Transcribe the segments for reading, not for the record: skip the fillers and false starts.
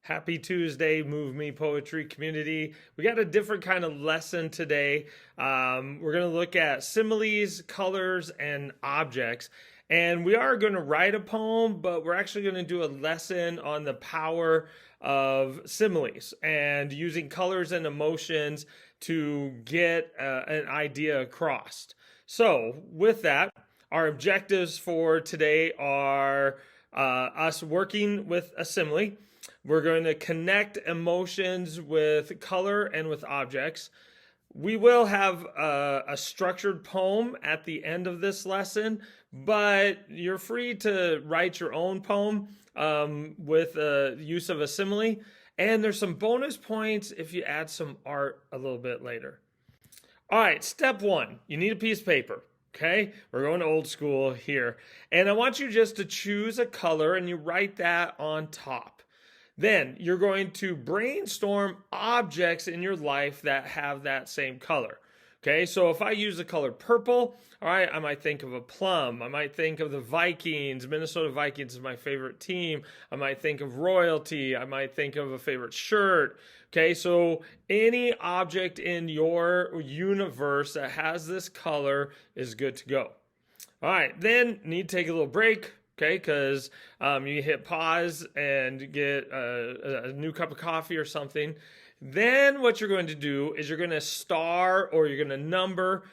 Happy Tuesday, Move Me Poetry community. We got a different kind of lesson today. We're going to look at similes, colors, and objects. And we are going to write a poem, but we're actually going to do a lesson on the power of similes and using colors and emotions to get an idea across. So, with that, our objectives for today are us working with a simile. We're going to connect emotions with color and with objects. We will have a structured poem at the end of this lesson, but you're free to write your own poem with the use of a simile. And there's some bonus points if you add some art a little bit later. All right, step one, you need a piece of paper. Okay, we're going old school here. And I want you just to choose a color and you write that on top. Then you're going to brainstorm objects in your life that have that same color. Okay, so if I use the color purple, all right, I might think of a plum. I might think of the Vikings. Minnesota Vikings is my favorite team. I might think of royalty. I might think of a favorite shirt. Okay, so any object in your universe that has this color is good to go. All right, then need to take a little break. Okay, because you hit pause and get a new cup of coffee or something. Then what you're going to do is you're going to star or you're going to number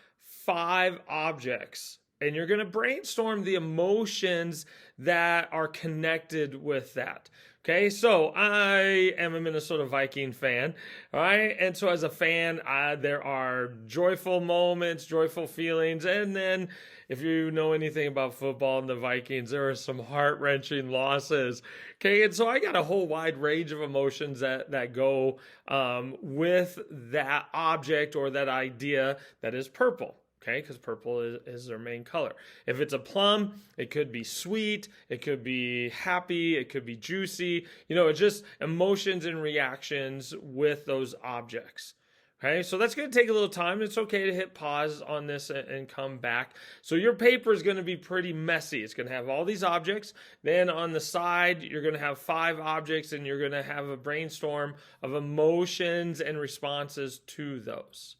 5 objects. And you're going to brainstorm the emotions that are connected with that. Okay, so I am a Minnesota Viking fan, all right? And so as a fan, there are joyful moments, joyful feelings, and then if you know anything about football and the Vikings, there are some heart-wrenching losses. Okay, and so I got a whole wide range of emotions that go with that object or that idea that is purple. Okay, because purple is their main color. If it's a plum, it could be sweet, it could be happy, it could be juicy. You know, it's just emotions and reactions with those objects. Okay, so that's going to take a little time. It's okay to hit pause on this and come back. So your paper is going to be pretty messy. It's going to have all these objects. Then on the side, you're going to have 5 objects and you're going to have a brainstorm of emotions and responses to those.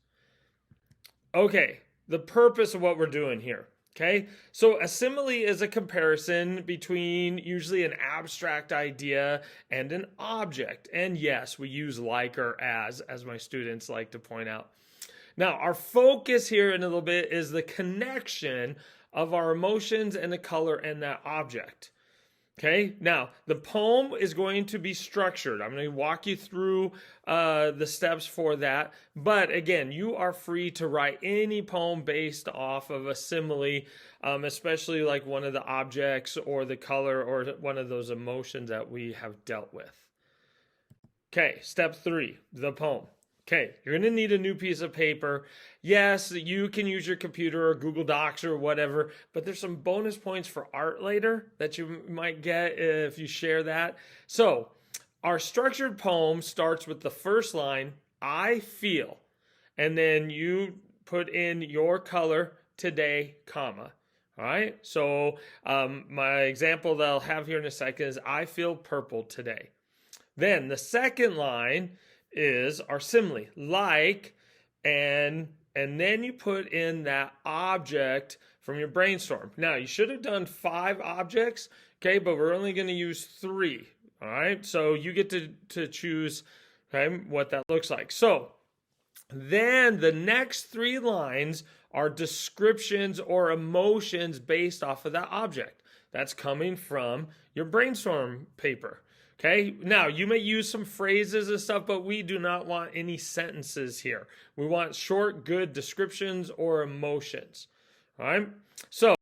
Okay. The purpose of what we're doing here, okay? So a simile is a comparison between usually an abstract idea and an object. And yes, we use like or as my students like to point out. Now, our focus here in a little bit is the connection of our emotions and the color and that object. Okay, now the poem is going to be structured. I'm going to walk you through the steps for that. But again, you are free to write any poem based off of a simile, especially like one of the objects or the color or one of those emotions that we have dealt with. Okay, step 3, the poem. Okay, you're going to need a new piece of paper. Yes, you can use your computer or Google Docs or whatever, but there's some bonus points for art later that you might get if you share that. So, our structured poem starts with the first line, I feel, and then you put in your color today, comma. All right, so my example that I'll have here in a second is I feel purple today. Then the second line is our simile, like, and then you put in that object from your brainstorm. Now, you should have done 5 objects, okay, but we're only going to use 3, all right? So you get to choose, okay, what that looks like. So then the next 3 lines are descriptions or emotions based off of that object. That's coming from your brainstorm paper. Okay, now you may use some phrases and stuff, but we do not want any sentences here. We want short, good descriptions or emotions. All right, so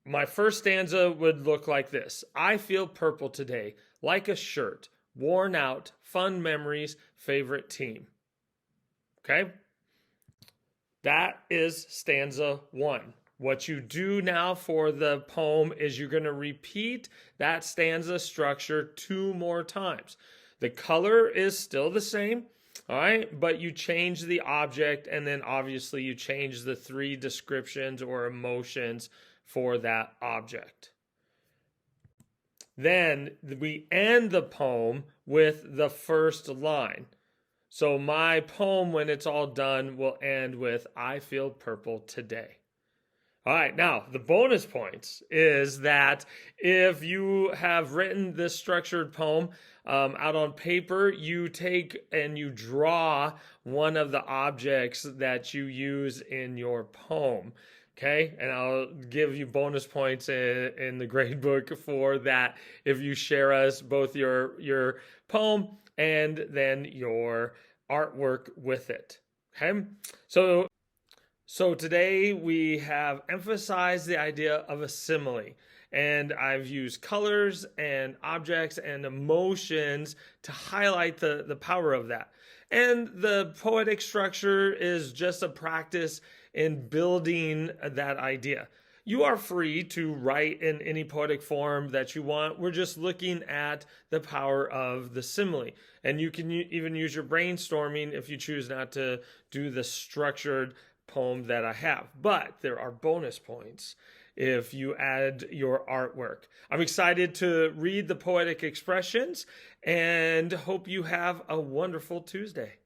my first stanza would look like this. I feel purple today, like a shirt, worn out, fun memories, favorite team. Okay, that is stanza 1. What you do now for the poem is you're going to repeat that stanza structure 2 more times. The color is still the same, all right, but you change the object and then obviously you change the 3 descriptions or emotions for that object. Then we end the poem with the first line. So my poem, when it's all done, will end with, I feel purple today. All right, now the bonus points is that if you have written this structured poem out on paper, you take and you draw one of the objects that you use in your poem. Okay, and I'll give you bonus points in the grade book for that if you share us both your poem and then your artwork with it. Okay, so today we have emphasized the idea of a simile, and I've used colors and objects and emotions to highlight the power of that. And the poetic structure is just a practice in building that idea. You are free to write in any poetic form that you want. We're just looking at the power of the simile. And you can even use your brainstorming if you choose not to do the structured poem that I have. But there are bonus points if you add your artwork. I'm excited to read the poetic expressions and hope you have a wonderful Tuesday.